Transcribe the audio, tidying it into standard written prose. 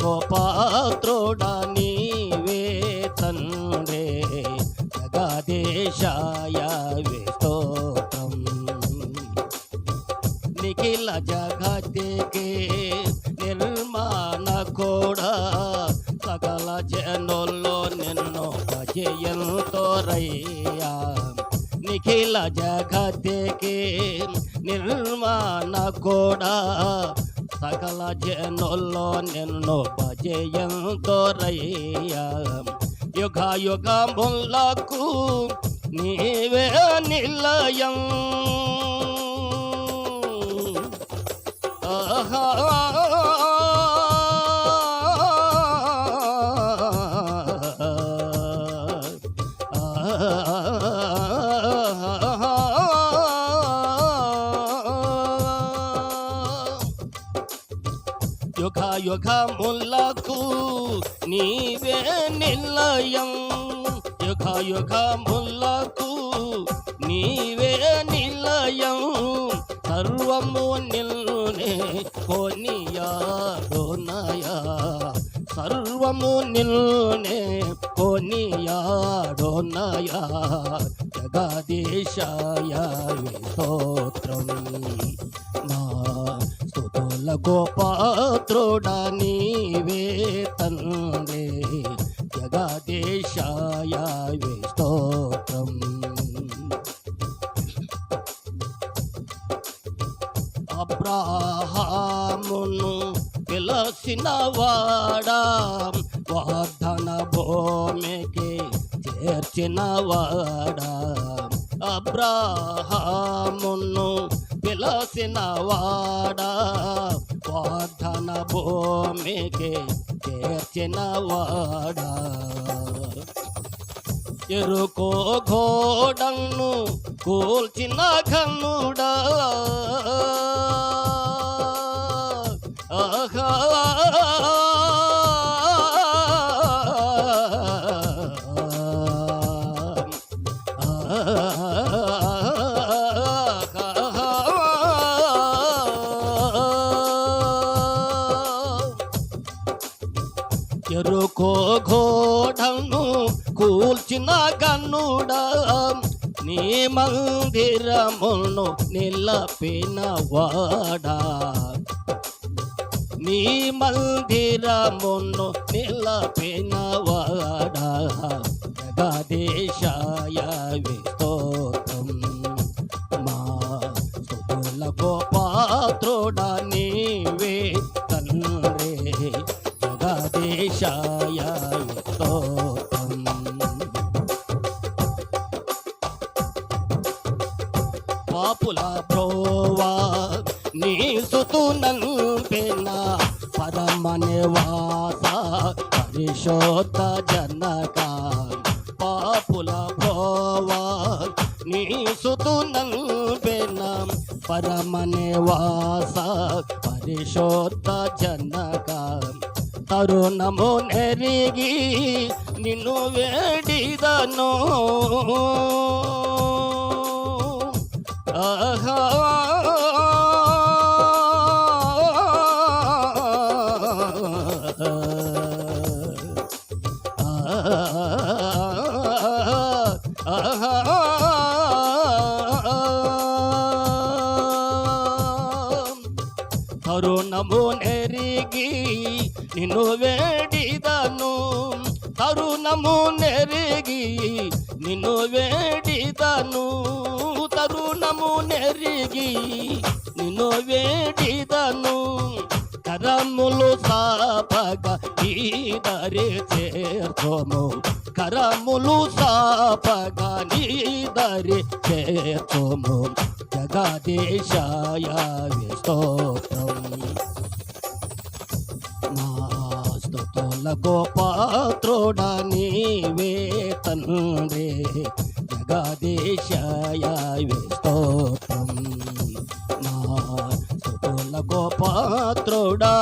గోపాత్రుడా నీవే తండ్రే జగదీశాయ స్తోత్రం నిఖిల జగతికి నిర్మాణ కూడా సకల జనుల్లో నిన్ను భజయంతోరయ్యా నిఖిల జగతికి నిర్మాణ కూడా సకల జనుల్లో నిన్ను భజయంతోరయ్యా యుగ యుగములకు నీవే నిలయం యుగ యుగములకు నీవే నిలయం యుగ యుగములకు నీవే నిలయం సర్వము నిన్నే కొనియాడోనయా సర్వము నిన్నే కొనియాడోనయా జగదీశాయ స్తోత్రం నా స్తుతుల గోపాత్రుడా నీవే తండ్రే జగదీశాయ స్తోత్రం అబ్రాహామును పిలసిన వాడా వాగ్దాన భూమికి చేర్చిన వాడా అబ్రాహామును పిలసిన వాడా వాగ్దాన భూమికి చేర్చిన వాడా ఎరుకో ఘోడను కూల్చిన ఘనుడా ఆహా ఎరుకో ఘోడను కూల్చిన గన్నుడా నీ మందిరమును నిలపిన వాడా నీ మందిరమును నిలపిన వాడా జగదీశాయ స్తోత్రం మా స్తుతుల గోపాత్రుడా నీవే తండ్రే జగదీశాయ స్తోత్రం పాపుల ప్రోవా నీ సుతునంపిన పరమ నివాస పరిశోధ జనక పాపుల ప్రోవా నీ సుతునంపిన పరమ నివాస పరిశోధ జనక తరుణము నెరిగి నిన్ను వేడిదను ఆహా తరుణము నెరిగి నిన్ను వేడిదను తరుణము నెరిగి నిన్ను వేడిదను తరుణము నెరిగి నిన్ను వేడిదను కరములు సాపగా ఈ దరి చేర్చోము కరములు సాపగా నీ దరి చేర్చోము జగదీశాయ స్తోత్రం నా స్తుతుల గోపాత్రుడా నీవే తండ్రే జగదీశాయ స్తోత్రం నా స్తుతుల గోపాత్రుడా